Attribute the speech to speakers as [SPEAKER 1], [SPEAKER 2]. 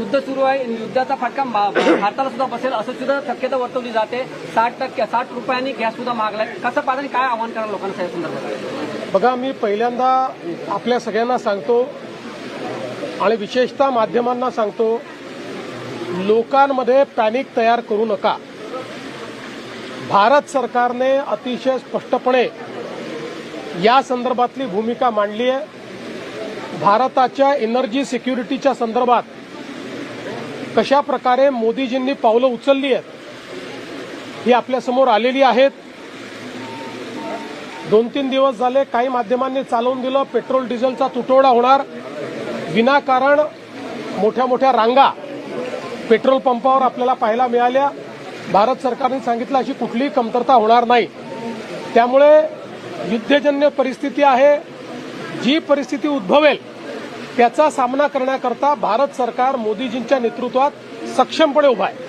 [SPEAKER 1] युद्ध सुरू आहे, युद्धाचा फटका भारताला सुद्धा बसेल असं सुद्धा शक्यता वर्तवली जाते। 60 रुपयांनी गॅस सुद्धा मागलाय। कसं पाहता काय आव्हान करा लोकांना या संदर्भात?
[SPEAKER 2] बघा, मी पहिल्यांदा आपल्या सगळ्यांना सांगतो आणि विशेषतः माध्यमांना सांगतो, लोकांमध्ये पॅनिक तयार करू नका। भारत सरकारने अतिशय स्पष्टपणे या संदर्भातली भूमिका मांडली आहे। भारताच्या एनर्जी सिक्युरिटीच्या संदर्भात कशा प्रकारे मोदीजींनी पावलं उचलली आहेत ही आपल्यासमोर आलेली आहेत। 2-3 दिवस झाले काही माध्यमांनी चालवून दिलं, पेट्रोल डिझेलचा तुटवडा होणार, विनाकारण मोठ्या मोठ्या रांगा पेट्रोल पंपावर आपल्याला पाहायला मिळाल्या। भारत सरकारने सांगितलं अशी कुठलीही कमतरता होणार नाही। त्यामुळे युद्धजन्य परिस्थिती आहे, जी परिस्थिती उद्भवेल त्याचा सामना करण्याकरता भारत सरकार मोदीजींच्या नेतृत्वात सक्षमपणे उभा आहे।